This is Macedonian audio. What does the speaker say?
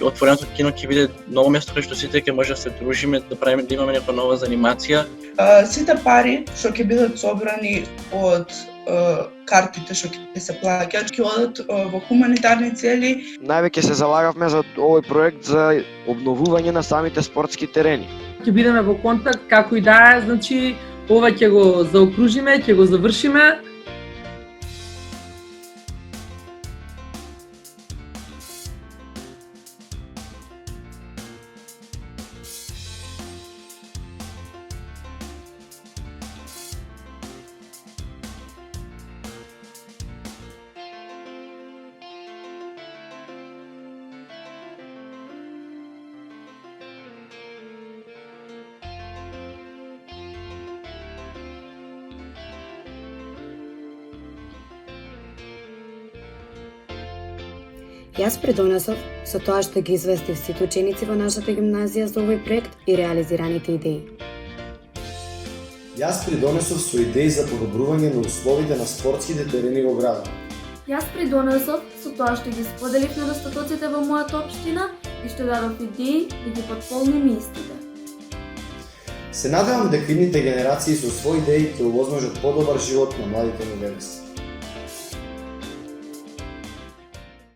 отвореното кино ќе биде ново место каде што сите ќе може да се дружиме, да правиме, да имаме некоја нова занимација. Сите пари што ќе бидат собрани од картите што ќе се плаќаат, ќе одат во хуманитарни цели. Највеќе се залагавме за овој проект за обновување на самите спортски терени. Ќе бидеме во контакт како и да е, значи ова ќе го заокружиме, ќе го завршиме. Јас придонесов со тоа што ги известив сите ученици во нашата гимназија за овој проект и реализираните идеи. Јас придонесов со идеи за подобрување на условите на спортските терени во градот. Јас придонесов со тоа што ги споделив недостатоците во мојата општина и што дадов идеи да ги потполним истите. Се надевам дека идните генерации со своји идеи ќе овозможат подобар живот на младите муверци.